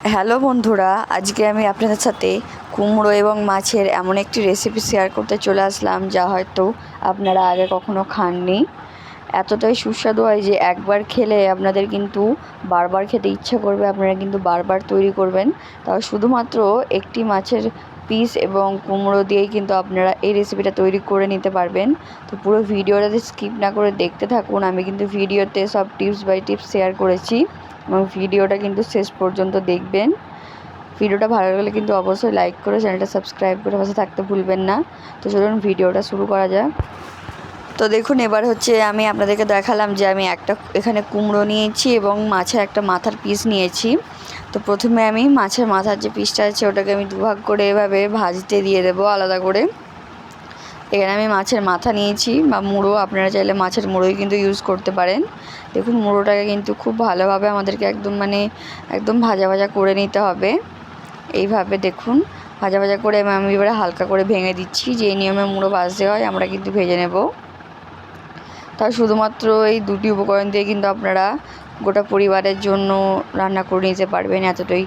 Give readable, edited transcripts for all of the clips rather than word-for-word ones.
Hello বন্ধুরা, আজকে আমি আপনাদের সাথে কুমড়ো এবং মাছের এমন একটি রেসিপি শেয়ার করতে চলে আসলাম, যা হয়তো আপনারা আগে কখনো খাননি। এতটাই সুস্বাদু হয় যে একবার খেলে আপনাদের কিন্তু বারবার খেতে ইচ্ছা করবে। আপনারা কিন্তু বারবার তৈরি করবেন। তাও শুধুমাত্র একটি মাছের পিস এবং কুমড়ো দিয়েই কিন্তু আপনারা এই রেসিপিটা তৈরি করে নিতে পারবেন। তো পুরো ভিডিওটা স্কিপ না করে দেখতে থাকুন। আমি কিন্তু ভিডিওতে সব টিপস বাই টিপস শেয়ার করেছি এবং ভিডিওটা কিন্তু শেষ পর্যন্ত দেখবেন। ভিডিওটা ভালো লাগলে কিন্তু অবশ্যই লাইক করে চ্যানেলটা সাবস্ক্রাইব করে পাশে থাকতে ভুলবেন না। তো চলুন ভিডিওটা শুরু করা যাক। তো দেখুন, এবার আমি আপনাদেরকে দেখালাম যে আমি এখানে কুমড়ো নিয়েছি এবং মাছের একটা মাথার পিস নিয়েছি। তো প্রথমে আমি মাছের মাথার যে পিসটা আছে ওটাকে আমি দুভাগ করে এভাবে ভাজতে দিয়ে দেবো আলাদা করে। এখানে আমি মাছের মাথা নিয়েছি বা মুড়ো, আপনারা চাইলে মাছের মুড়োই কিন্তু ইউজ করতে পারেন। দেখুন, মুড়োটাকে কিন্তু খুব ভালোভাবে আমাদেরকে একদম ভাজা ভাজা করে নিতে হবে। এইভাবে দেখুন ভাজা ভাজা করে আমি এবারে হালকা করে ভেঙে দিচ্ছি। যে নিয়মে মুড়ো ভাজতে হয় আমরা কিন্তু ভেজে নেব। তার শুধুমাত্র এই দুটি উপকরণ দিয়ে কিন্তু আপনারা গোটা পরিবারের জন্য রান্না করে নিতে পারবেন। এতটাই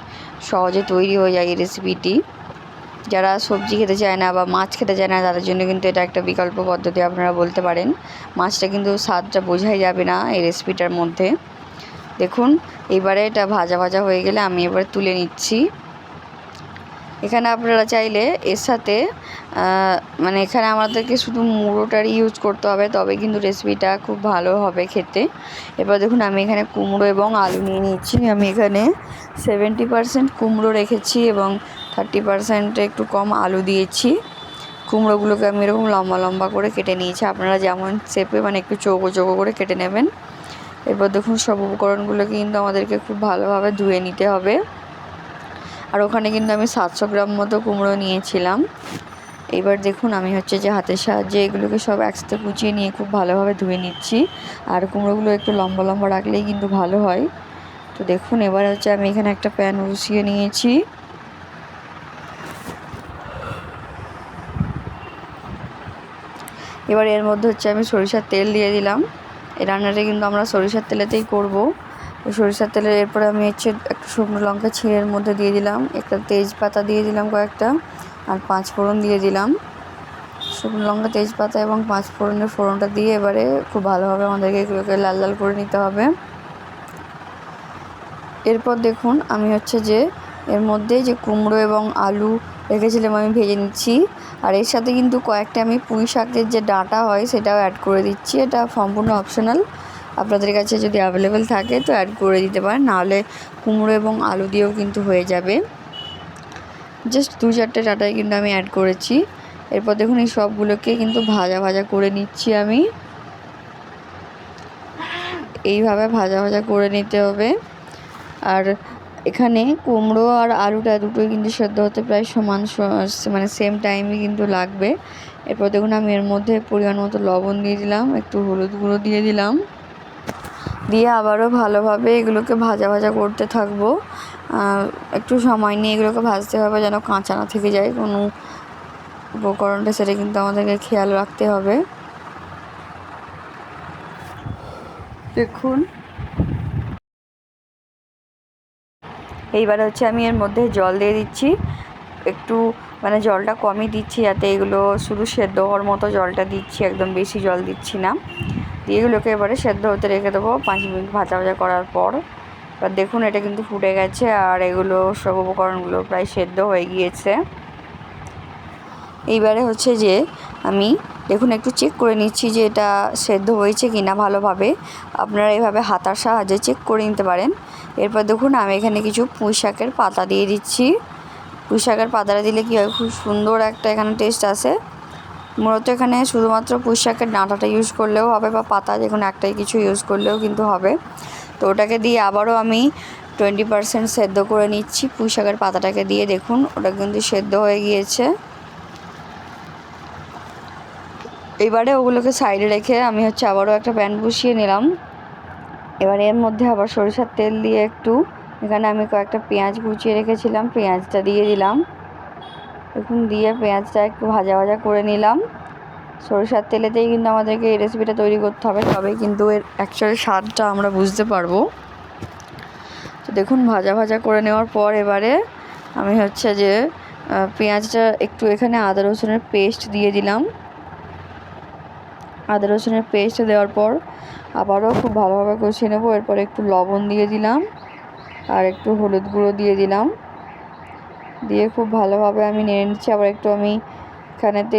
সহজে তৈরি হয়ে যায় এই রেসিপিটি। যারা সবজি খেতে চায় না বা মাছ খেতে চায় না তাদের জন্য কিন্তু এটা একটা বিকল্প পদ্ধতি আপনারা বলতে পারেন। মাছটা কিন্তু স্বাদটা বোঝাই যাবে না এই রেসিপিটার মধ্যে। দেখুন, এবারে এটা ভাজা ভাজা হয়ে গেলে আমি এবারে তুলে নিচ্ছি। এখানে আপনারা চাইলে এর সাথে এখানে আমাদেরকে শুধু মুড়োটারই ইউজ করতে হবে, তবে কিন্তু রেসিপিটা খুব ভালো হবে খেতে। এবার দেখুন, আমি এখানে কুমড়ো এবং আলু নিয়ে নিচ্ছি। আমি এখানে 70% কুমড়ো রেখেছি এবং 30% একটু কম আলু দিয়েছি। কুমড়োগুলোকে আমি এরকম লম্বা লম্বা করে কেটে নিয়েছি। আপনারা যেমন শেপে একটু চৌকো চৌকো করে কেটে নেবেন। এরপর দেখুন, সব উপকরণগুলোকে কিন্তু আমাদেরকে খুব ভালোভাবে ধুয়ে নিতে হবে। আর ওখানে কিন্তু আমি 700 গ্রাম মতো কুমড়ো নিয়েছিলাম। এবার দেখুন, আমি যে হাতের সাহায্যে এগুলোকে সব একসাথে কুচিয়ে নিয়ে খুব ভালোভাবে ধুয়ে নিচ্ছি। আর কুমড়োগুলো একটু লম্বা লম্বা রাখলেই কিন্তু ভালো হয়। তো দেখুন, এবার আমি এখানে একটা প্যান বসিয়ে নিয়েছি। এবার এর মধ্যে আমি সরিষার তেল দিয়ে দিলাম। এই রান্নাটা কিন্তু আমরা সরিষার তেলেতেই করব। সরিষার তেলের এরপরে আমি একটু শুকনো লঙ্কা ছিঁড়ে এর মধ্যে দিয়ে দিলাম, একটা তেজপাতা দিয়ে দিলাম কয়েকটা, আর 5 ফোড়ন দিয়ে দিলাম। শুকনো লঙ্কা, তেজপাতা এবং 5 ফোড়নের ফোড়নটা দিয়ে এবারে খুব ভালোভাবে আমাদেরকে এগুলোকে লাল লাল করে নিতে হবে। এরপর দেখুন, আমি যে এর মধ্যে যে কুমড়ো এবং আলু রেখেছিলাম আমি ভেজে নিচ্ছি। আর এর সাথে কিন্তু কয়েকটা আমি পুঁই শাকের যে ডাঁটা হয় সেটাও অ্যাড করে দিচ্ছি। এটা সম্পূর্ণ অপশনাল, আপনাদের কাছে যদি অ্যাভেলেবেল থাকে তো অ্যাড করে দিতে পারেন, নাহলে কুমড়ো এবং আলু দিয়েও কিন্তু হয়ে যাবে। জাস্ট 2-4টে ডাঁটাই কিন্তু আমি অ্যাড করেছি। এরপর দেখুন, এই সবগুলোকে কিন্তু ভাজা ভাজা করে নিচ্ছি আমি। এইভাবে ভাজা ভাজা করে নিতে হবে। আর এখানে কুমড়ো আর আলুটা দুটোই কিন্তু সেদ্ধ হতে প্রায় সমান সেম টাইমই কিন্তু লাগবে। এরপর দেখুন, আমি এর মধ্যে পরিমাণ মতো লবণ দিয়ে দিলাম, একটু হলুদ গুঁড়ো দিয়ে দিলাম, দিয়ে আবারও ভালোভাবে এগুলোকে ভাজা ভাজা করতে থাকবো। একটু সময় নিয়ে এগুলোকে ভাজতে হবে যেন কাঁচা না থেকে যায় কোনো উপকরণটা, সেটা কিন্তু আমাদেরকে খেয়াল রাখতে হবে। দেখুন, এইবারে আমি এর মধ্যে জল দিয়ে দিচ্ছি। একটু জলটা কমই দিচ্ছি, যাতে এগুলো শুধু সেদ্ধ হওয়ার মতো জলটা দিচ্ছি, একদম বেশি জল দিচ্ছি না। দিয়ে এগুলোকে এবারে সেদ্ধ হতে রেখে দেবো 5 মিনিট ভাজা ভাজা করার পর। এবার দেখুন, এটা কিন্তু ফুটে গেছে আর এগুলো সব উপকরণগুলো প্রায় সেদ্ধ হয়ে গিয়েছে। এইবারে যে আমি দেখুন একটু চেক করে নিচ্ছি যে এটা সেদ্ধ হয়েছে কি না ভালোভাবে। আপনারা এইভাবে হাতার সাহায্যে চেক করে নিতে পারেন। এরপর দেখুন, আমি এখানে কিছু পুঁই শাকের পাতা দিয়ে দিচ্ছি। পুঁই শাকের পাতাটা দিলে কী হয়, খুব সুন্দর একটা এখানে টেস্ট আসে। মূলত এখানে শুধুমাত্র পুঁই শাকের ডাঁটাটা ইউজ করলেও হবে বা পাতা যে কোনো একটাই কিছু ইউজ করলেও কিন্তু হবে। তো ওটাকে দিয়ে আবারও আমি 20% সেদ্ধ করে নিচ্ছি। পুঁই শাকের পাতাটাকে দিয়ে দেখুন, ওটা কিন্তু সেদ্ধ হয়ে গিয়েছে। এবারে ওগুলোকে সাইডে রেখে আমি আবারও একটা প্যান বসিয়ে নিলাম। এবারে এর মধ্যে আবার সরিষার তেল দিয়ে এখানে আমি কয়েকটা পেঁয়াজ কুচিয়ে রেখেছিলাম, পেঁয়াজটা দিয়ে দিলাম। দেখুন, দিয়ে পেঁয়াজটা একটু ভাজা ভাজা করে নিলাম। সরিষার তেলেতেই কিন্তু আমাদেরকে এই রেসিপিটা তৈরি করতে হবে, তবেই কিন্তু এর অ্যাকচুয়ালি স্বাদটা আমরা বুঝতে পারবো। তো দেখুন ভাজা ভাজা করে নেওয়ার পর এবারে আমি হচ্ছে যে পেঁয়াজটা একটু এখানে আদা রসুনের পেস্ট দিয়ে দিলাম। আদা রসুনের পেস্ট দেওয়ার পর আবারও খুব ভালোভাবে কষিয়ে নেবো। এরপর একটু লবণ দিয়ে দিলাম আর একটু হলুদ গুঁড়ো দিয়ে দিলাম, দিয়ে খুব ভালোভাবে আমি নেড়ে নিচ্ছি। আবার একটু আমি এখানেতে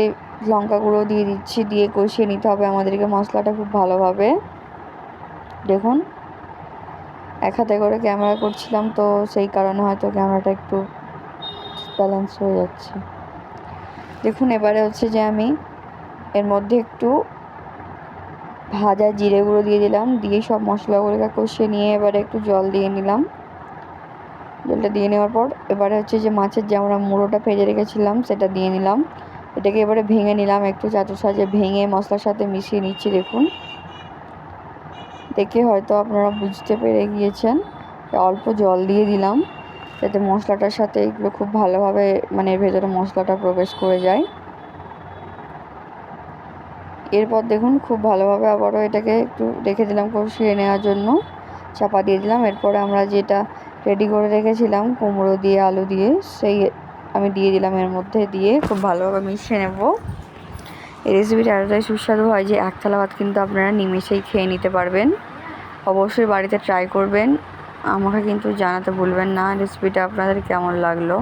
লঙ্কা গুঁড়ো দিয়ে দিচ্ছি, দিয়ে কষিয়ে নিতে হবে আমাদেরকে মশলাটা খুব ভালোভাবে। দেখুন এক হাতে করে ক্যামেরা করছিলাম, তো সেই কারণে হয়তো ক্যামেরাটা একটু ব্যালেন্স হয়ে যাচ্ছে। দেখুন এবারে হচ্ছে যে আমি এর মধ্যে একটু ভাজা জিরে গুঁড়ো দিয়ে দিলাম, দিয়ে সব মশলাগুলোকে কষিয়ে নিয়ে এবারে একটু জল দিয়ে নিলাম। জলটা দিয়ে নেওয়ার পর এবারে হচ্ছে যে মাছের যে আমরা মুড়োটা ভেজে রেখেছিলাম সেটা দিয়ে নিলাম। এটাকে এবারে ভেঙে নিলাম, একটু চাটুর সাহায্যে ভেঙে মশলার সাথে মিশিয়ে নিচ্ছি। দেখুন দেখে হয়তো আপনারা বুঝতে পেরে গিয়েছেন। অল্প জল দিয়ে দিলাম যাতে মশলাটার সাথে এগুলো খুব ভালোভাবে মানে এর ভেতরে মশলাটা প্রবেশ করে যায়। এরপর দেখুন খুব ভালোভাবে আবারও এটাকে একটু রেখে দিলাম কষিয়ে নেওয়ার জন্য, চাপা দিয়ে দিলাম। এরপরে আমরা যেটা রেডি করে রেখেছিলাম কুমড়ো দিয়ে আলু দিয়ে, সেই আমি দিয়ে দিলাম এর মধ্যে, দিয়ে খুব ভালোভাবে মিশিয়ে নেব। এই রেসিপিটা এতটাই সুস্বাদু হয় যে এক থালা ভাত কিন্তু আপনারা নিমেষেই খেয়ে নিতে পারবেন। অবশ্যই বাড়িতে ট্রাই করবেন, আমাকে কিন্তু জানাতে ভুলবেন না রেসিপিটা আপনাদের কেমন লাগলো।